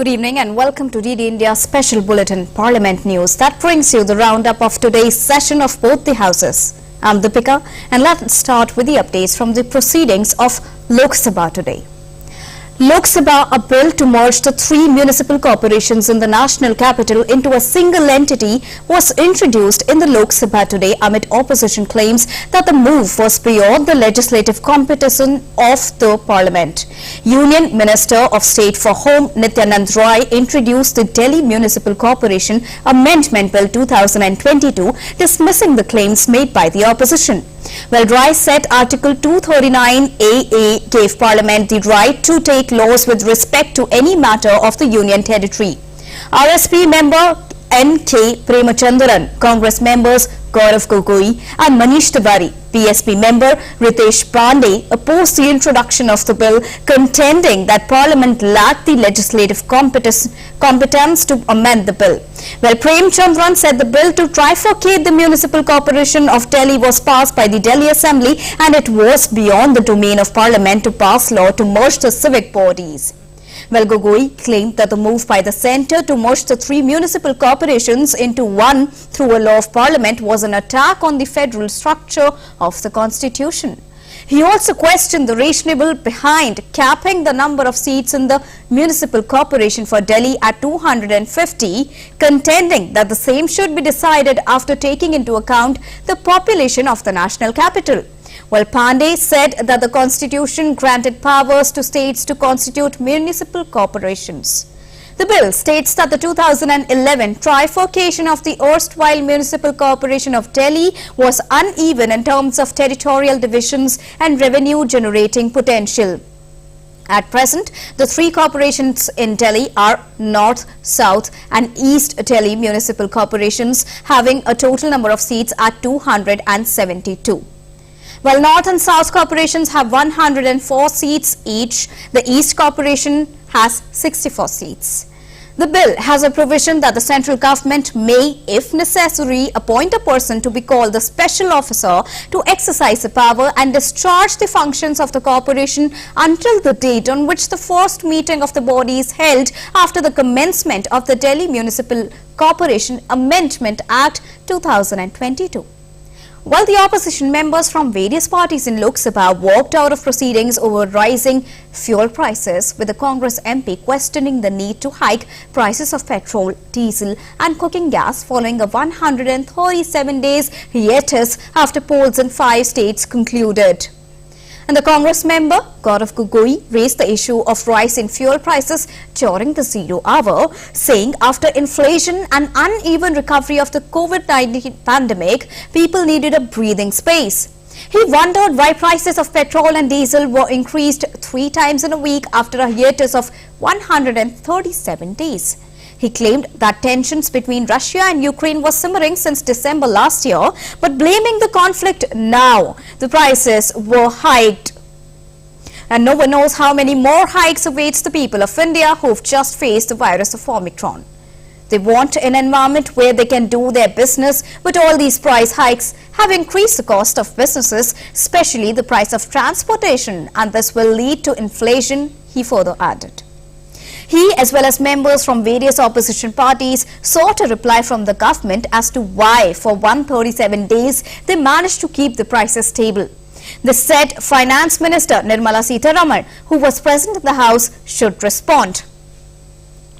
Good evening and welcome to DD India Special Bulletin Parliament News that brings you the roundup of today's session of both the houses. I'm Deepika and let's start with the updates from the proceedings of Lok Sabha today. Lok Sabha, a bill to merge the three municipal corporations in the national capital into a single entity, was introduced in the Lok Sabha today amid opposition claims that the move was beyond the legislative competence of the parliament. Union Minister of State for Home Nityanand Roy introduced the Delhi Municipal Corporation Amendment Bill 2022, dismissing the claims made by the opposition. Well, Roy said Article 239AA gave Parliament the right to take laws with respect to any matter of the Union territory. RSP member N.K. Premachandran, Congress members Gaurav Gogoi and Manish Tiwari, PSP member Ritesh Pandey opposed the introduction of the bill, contending that Parliament lacked the legislative competence to amend the bill. Well, Premachandran said the bill to trifurcate the Municipal Corporation of Delhi was passed by the Delhi Assembly and it was beyond the domain of Parliament to pass law to merge the civic bodies. Well, Gogoi claimed that the move by the centre to merge the three municipal corporations into one through a law of Parliament was an attack on the federal structure of the constitution. He also questioned the rationale behind capping the number of seats in the municipal corporation for Delhi at 250, contending that the same should be decided after taking into account the population of the national capital. Well, Pandey said that the constitution granted powers to states to constitute municipal corporations. The bill states that the 2011 trifurcation of the erstwhile Municipal Corporation of Delhi was uneven in terms of territorial divisions and revenue generating potential. At present, the three corporations in Delhi are North, South and East Delhi Municipal Corporations, having a total number of seats at 272. While North and South corporations have 104 seats each, the East Corporation has 64 seats. The bill has a provision that the central government may, if necessary, appoint a person to be called the special officer to exercise the power and discharge the functions of the corporation until the date on which the first meeting of the body is held after the commencement of the Delhi Municipal Corporation Amendment Act 2022. While the opposition members from various parties in Lok Sabha walked out of proceedings over rising fuel prices, with the Congress MP questioning the need to hike prices of petrol, diesel and cooking gas following a 137 days hiatus after polls in 5 states concluded. And the Congress member Gaurav Gogoi raised the issue of rise in fuel prices during the 0 hour, saying after inflation and uneven recovery of the COVID-19 pandemic, people needed a breathing space. He wondered why prices of petrol and diesel were increased 3 times in a week after a hiatus of 137 days. He claimed that tensions between Russia and Ukraine were simmering since December last year, but blaming the conflict now, the prices were hiked. And no one knows how many more hikes awaits the people of India who've just faced the virus of Omicron. They want an environment where they can do their business, but all these price hikes have increased the cost of businesses, especially the price of transportation, and this will lead to inflation, he further added. He, as well as members from various opposition parties, sought a reply from the government as to why, for 137 days, they managed to keep the prices stable. The said Finance Minister Nirmala Sitharaman, who was present in the House, should respond.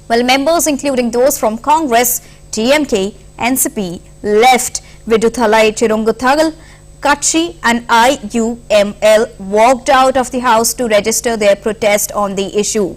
Well, members including those from Congress, DMK, NCP, Left, Viduthalai Chirungathagal, Kutchi and IUML walked out of the House to register their protest on the issue.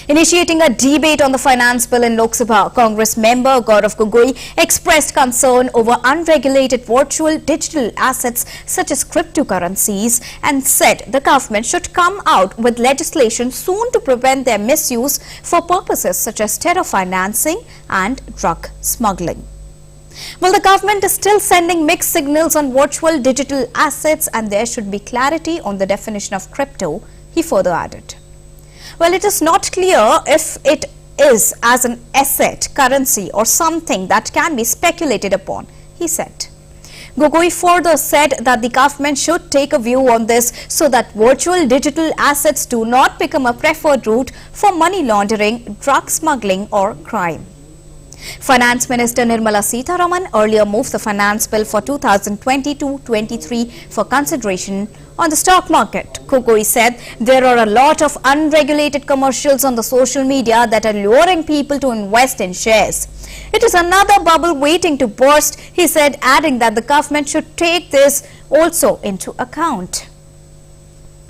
Initiating a debate on the finance bill in Lok Sabha, Congress member Gaurav Gogoi expressed concern over unregulated virtual digital assets such as cryptocurrencies and said the government should come out with legislation soon to prevent their misuse for purposes such as terror financing and drug smuggling. Well, the government is still sending mixed signals on virtual digital assets and there should be clarity on the definition of crypto, he further added. Well, it is not clear if it is as an asset, currency or something that can be speculated upon, he said. Gogoi further said that the government should take a view on this so that virtual digital assets do not become a preferred route for money laundering, drug smuggling or crime. Finance Minister Nirmala Sitharaman earlier moved the finance bill for 2022-23 for consideration on the stock market. Gogoi said there are a lot of unregulated commercials on the social media that are luring people to invest in shares. It is another bubble waiting to burst, he said, adding that the government should take this also into account.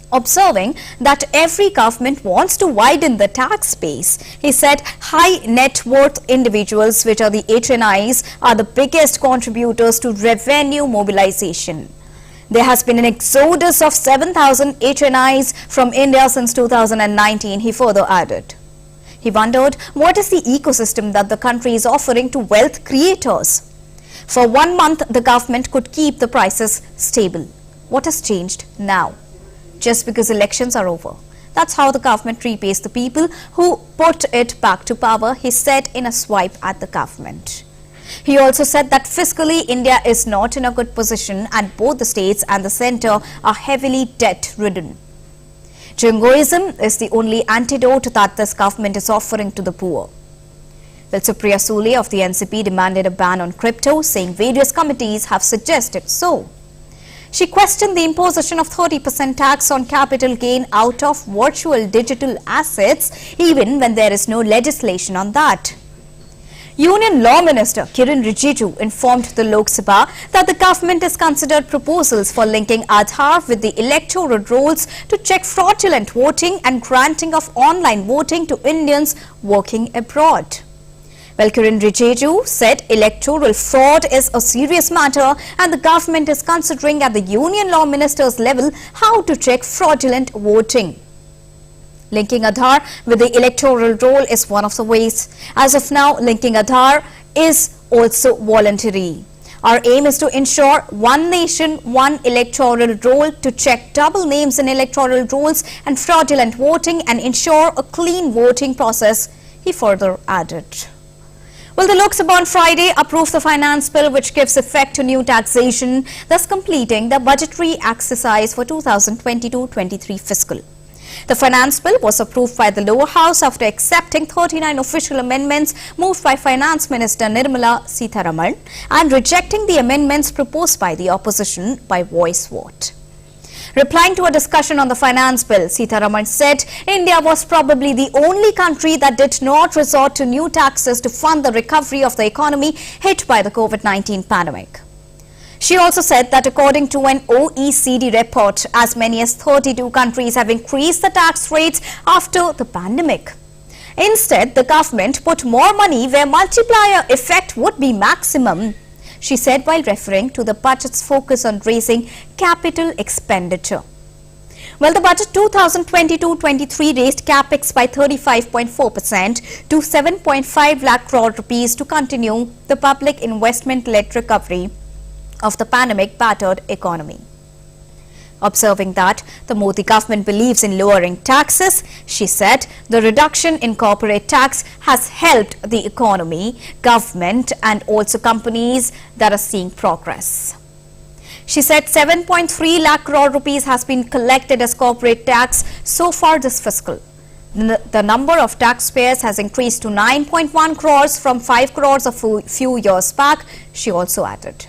Observing that every government wants to widen the tax base, he said high net worth individuals, which are the HNIs, are the biggest contributors to revenue mobilization. There has been an exodus of 7,000 HNIs from India since 2019, he further added. He wondered what is the ecosystem that the country is offering to wealth creators. For 1 month, the government could keep the prices stable. What has changed now? Just because elections are over. That's how the government repays the people who put it back to power, he said in a swipe at the government. He also said that fiscally India is not in a good position and both the states and the centre are heavily debt-ridden. Jingoism is the only antidote that this government is offering to the poor. Well, Supriya Sule of the NCP demanded a ban on crypto, saying various committees have suggested so. She questioned the imposition of 30% tax on capital gain out of virtual digital assets, even when there is no legislation on that. Union Law Minister Kiren Rijiju informed the Lok Sabha that the government has considered proposals for linking Aadhaar with the electoral rolls to check fraudulent voting and granting of online voting to Indians working abroad. Well, Kiren Rijiju said electoral fraud is a serious matter and the government is considering at the Union Law Minister's level how to check fraudulent voting. Linking Aadhaar with the electoral roll is one of the ways. As of now, linking Aadhaar is also voluntary. Our aim is to ensure one nation, one electoral roll to check double names in electoral rolls and fraudulent voting and ensure a clean voting process, he further added. Well, the Lok Sabha on Friday approved the finance bill which gives effect to new taxation, thus completing the budgetary exercise for 2022-23 fiscal. The finance bill was approved by the lower house after accepting 39 official amendments moved by Finance Minister Nirmala Sitharaman and rejecting the amendments proposed by the opposition by voice vote. Replying to a discussion on the finance bill, Sitharaman said India was probably the only country that did not resort to new taxes to fund the recovery of the economy hit by the COVID-19 pandemic. She also said that according to an OECD report, as many as 32 countries have increased the tax rates after the pandemic. Instead, the government put more money where multiplier effect would be maximum, she said while referring to the budget's focus on raising capital expenditure. Well, the budget 2022-23 raised capex by 35.4% to 7.5 lakh crore rupees to continue the public investment-led recovery of the pandemic-battered economy. Observing that the Modi government believes in lowering taxes, she said the reduction in corporate tax has helped the economy, government and also companies that are seeing progress. She said 7.3 lakh crore rupees has been collected as corporate tax so far this fiscal. The number of taxpayers has increased to 9.1 crores from 5 crores a few years back, she also added.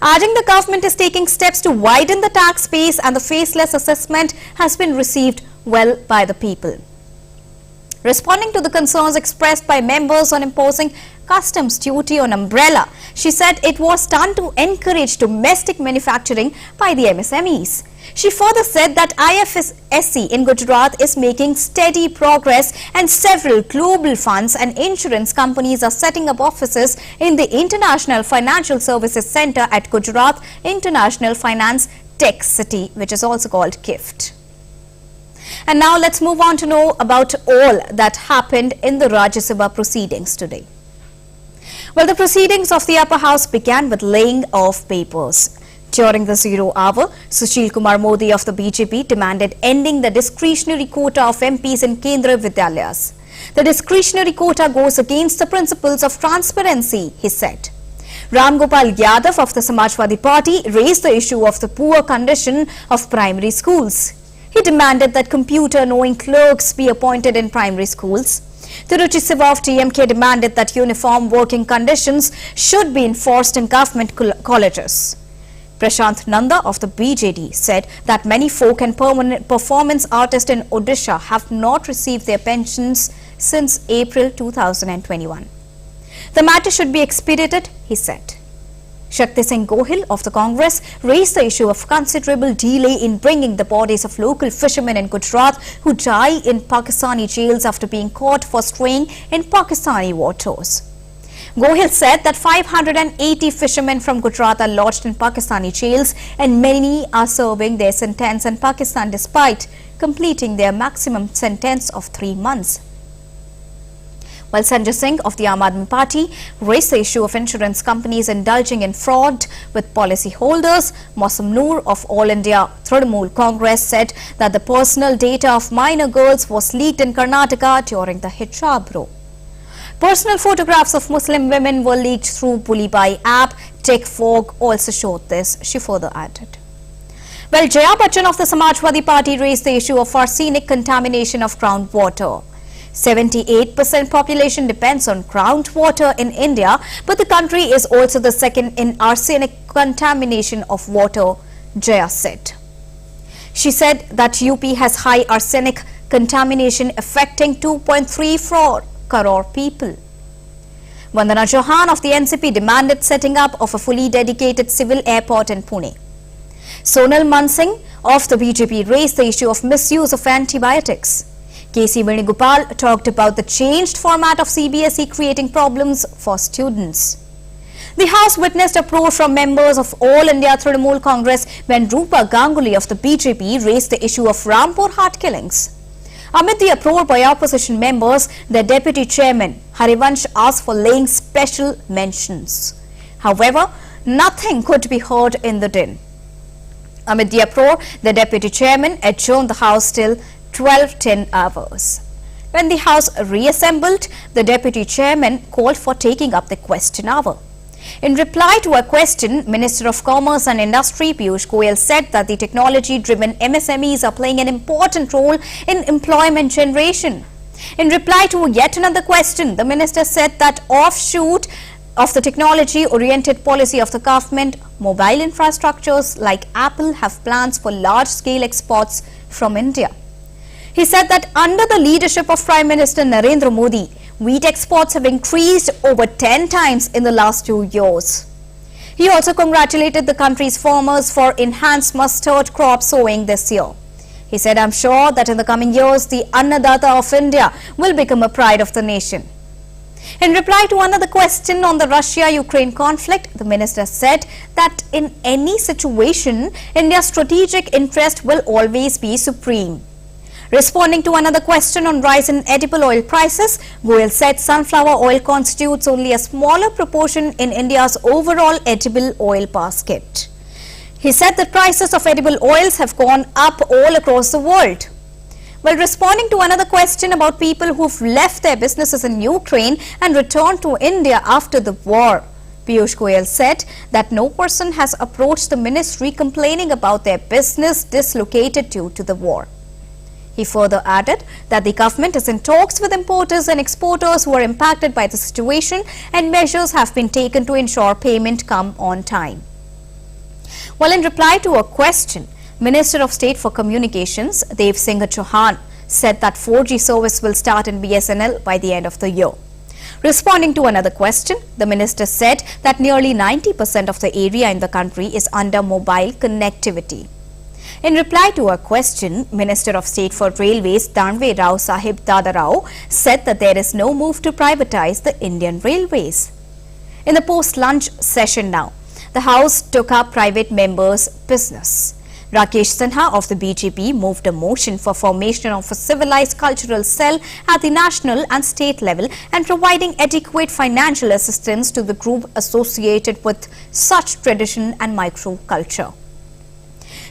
Adding the government is taking steps to widen the tax base and the faceless assessment has been received well by the people. Responding to the concerns expressed by members on imposing customs duty on umbrella, she said it was done to encourage domestic manufacturing by the MSMEs. She further said that IFSC in Gujarat is making steady progress and several global funds and insurance companies are setting up offices in the International Financial Services Centre at Gujarat International Finance Tech City, which is also called GIFT. And now let's move on to know about all that happened in the Rajya Sabha proceedings today. Well, the proceedings of the upper house began with laying of papers. During the 0 hour, Sushil Kumar Modi of the BJP demanded ending the discretionary quota of MPs in Kendra Vidyalayas. The discretionary quota goes against the principles of transparency, he said. Ram Gopal Yadav of the Samajwadi Party raised the issue of the poor condition of primary schools. He demanded that computer-knowing clerks be appointed in primary schools. Tiruchi Siva of TMK demanded that uniform working conditions should be enforced in government colleges. Prashant Nanda of the BJD said that many folk and performance artists in Odisha have not received their pensions since April 2021. The matter should be expedited, he said. Shakti Singh Gohil of the Congress raised the issue of considerable delay in bringing the bodies of local fishermen in Gujarat who die in Pakistani jails after being caught for straying in Pakistani waters. Gohil said that 580 fishermen from Gujarat are lodged in Pakistani jails and many are serving their sentence in Pakistan despite completing their maximum sentence of 3 months. While Sanjay Singh of the Aam Aadmi Party raised the issue of insurance companies indulging in fraud with policyholders, Mausam Noor of All India Trinamool Congress said that the personal data of minor girls was leaked in Karnataka during the hijab row. Personal photographs of Muslim women were leaked through Bulibai app. TechFog also showed this, she further added. Well, Jaya Bachchan of the Samajwadi Party raised the issue of arsenic contamination of groundwater. 78% population depends on groundwater in India, but the country is also the second in arsenic contamination of water, Jaya said. She said that UP has high arsenic contamination affecting 2.34 crore people. Vandana Chauhan of the NCP demanded setting up of a fully dedicated civil airport in Pune. Sonal Mansingh of the BJP raised the issue of misuse of antibiotics. KC Venugopal talked about the changed format of CBSE creating problems for students. The House witnessed uproar from members of All India Trinamool Congress when Rupa Ganguly of the BJP raised the issue of Rampur heart killings. Amid the uproar by opposition members, the deputy chairman Harivansh asked for laying special mentions. However, nothing could be heard in the din. Amid the uproar, the deputy chairman adjourned the House till 12:10 hours. When the House reassembled, the deputy chairman called for taking up the question hour. In reply to a question, Minister of Commerce and Industry Piyush Goyal said that the technology-driven MSMEs are playing an important role in employment generation. In reply to yet another question, the minister said that offshoot of the technology-oriented policy of the government, mobile infrastructures like Apple have plans for large-scale exports from India. He said that under the leadership of Prime Minister Narendra Modi, wheat exports have increased over 10 times in the last 2 years. He also congratulated the country's farmers for enhanced mustard crop sowing this year. He said, "I'm sure that in the coming years, the Annadata of India will become a pride of the nation." In reply to another question on the Russia-Ukraine conflict, the minister said that in any situation, India's strategic interest will always be supreme. Responding to another question on rise in edible oil prices, Goyal said sunflower oil constitutes only a smaller proportion in India's overall edible oil basket. He said that prices of edible oils have gone up all across the world. While responding to another question about people who've left their businesses in Ukraine and returned to India after the war, Piyush Goyal said that no person has approached the ministry complaining about their business dislocated due to the war. He further added that the government is in talks with importers and exporters who are impacted by the situation and measures have been taken to ensure payment come on time. While in reply to a question, Minister of State for Communications Dev Singh Chauhan said that 4G service will start in BSNL by the end of the year. Responding to another question, the minister said that nearly 90% of the area in the country is under mobile connectivity. In reply to a question, Minister of State for Railways Danve Rao Sahib Dadarao said that there is no move to privatize the Indian Railways. In the post-lunch session now, the House took up private members' business. Rakesh Sinha of the BJP moved a motion for formation of a civilized cultural cell at the national and state level and providing adequate financial assistance to the group associated with such tradition and micro-culture.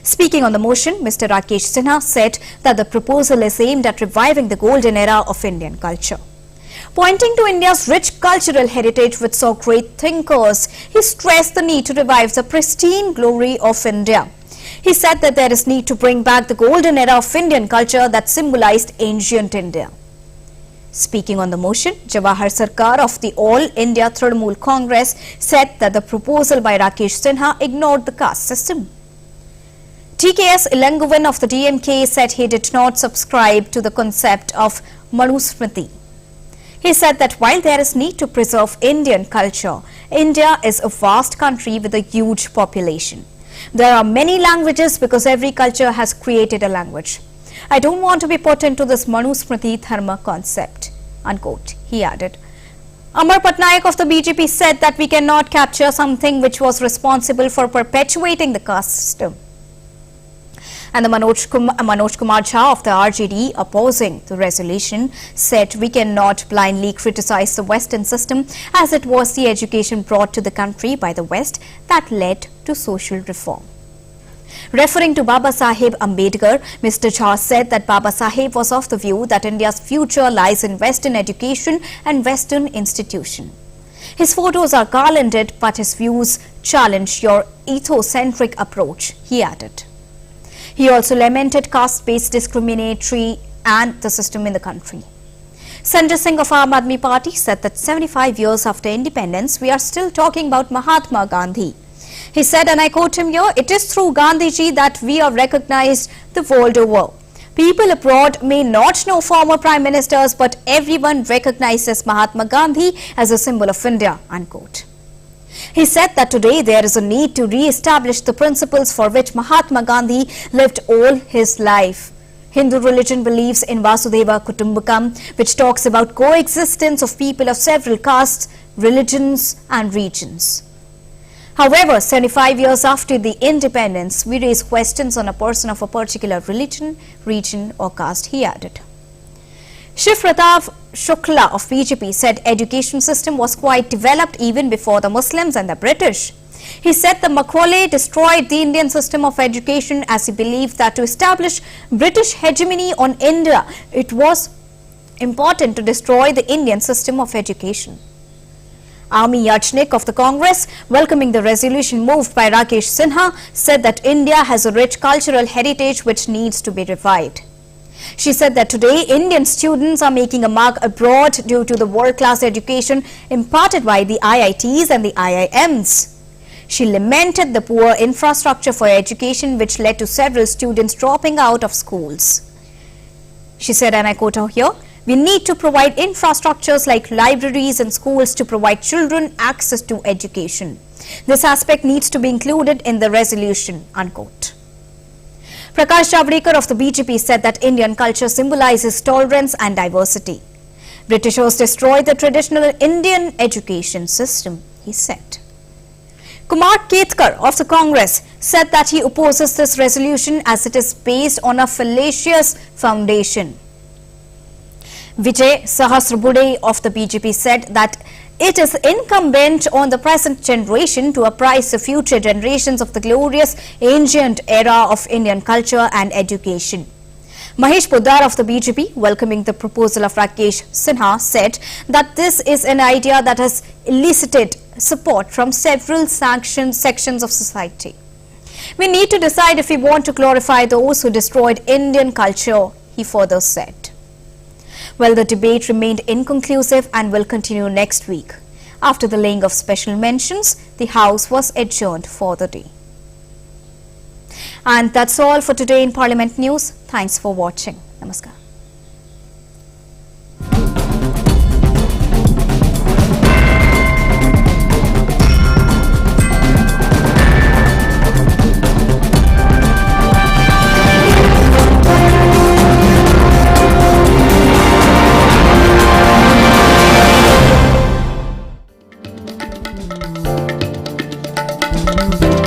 Speaking on the motion, Mr. Rakesh Sinha said that the proposal is aimed at reviving the golden era of Indian culture. Pointing to India's rich cultural heritage which saw great thinkers, he stressed the need to revive the pristine glory of India. He said that there is need to bring back the golden era of Indian culture that symbolized ancient India. Speaking on the motion, Jawahar Sarkar of the All India Trinamool Congress said that the proposal by Rakesh Sinha ignored the caste system. TKS Ilanguvan of the DMK said he did not subscribe to the concept of Manusmriti. He said that while there is need to preserve Indian culture, India is a vast country with a huge population. There are many languages because every culture has created a language. I don't want to be put into this Manusmriti Dharma concept, unquote, he added. Amar Patnaik of the BJP said that we cannot capture something which was responsible for perpetuating the caste system. And the Manoj Kumar Jha of the RJD, opposing the resolution, said we cannot blindly criticize the Western system as it was the education brought to the country by the West that led to social reform. Referring to Baba Saheb Ambedkar, Mr. Jha said that Baba Saheb was of the view that India's future lies in Western education and Western institution. His photos are garlanded, but his views challenge your ethnocentric approach, he added. He also lamented caste-based discriminatory and the system in the country. Sanjay Singh of Aam Aadmi Party said that 75 years after independence, we are still talking about Mahatma Gandhi. He said, and I quote him here, "It is through Gandhiji that we are recognized the world over. People abroad may not know former prime ministers, but everyone recognizes Mahatma Gandhi as a symbol of India," unquote. He said that today there is a need to re-establish the principles for which Mahatma Gandhi lived all his life. Hindu religion believes in Vasudhaiva Kutumbakam, which talks about coexistence of people of several castes, religions and regions. However, 75 years after the independence, we raise questions on a person of a particular religion, region or caste, he added. Shiv Pratap Shukla of BJP said education system was quite developed even before the Muslims and the British. He said the Macaulay destroyed the Indian system of education as he believed that to establish British hegemony on India, it was important to destroy the Indian system of education. Ami Yajnik of the Congress, welcoming the resolution moved by Rakesh Sinha, said that India has a rich cultural heritage which needs to be revived. She said that today Indian students are making a mark abroad due to the world-class education imparted by the IITs and the IIMs. She lamented the poor infrastructure for education which led to several students dropping out of schools. She said, and I quote her here, "We need to provide infrastructures like libraries and schools to provide children access to education. This aspect needs to be included in the resolution," unquote. Prakash Javadekar of the BJP said that Indian culture symbolizes tolerance and diversity. Britishers destroyed the traditional Indian education system, he said. Kumar Ketkar of the Congress said that he opposes this resolution as it is based on a fallacious foundation. Vijay Sahasrabudhe of the BJP said that it is incumbent on the present generation to apprise the future generations of the glorious ancient era of Indian culture and education. Mahesh Poddar of the BJP, welcoming the proposal of Rakesh Sinha, said that this is an idea that has elicited support from several sections of society. We need to decide if we want to glorify those who destroyed Indian culture, he further said. Well, the debate remained inconclusive and will continue next week. After the laying of special mentions, the House was adjourned for the day. And that's all for today in Parliament News. Thanks for watching. Namaskar.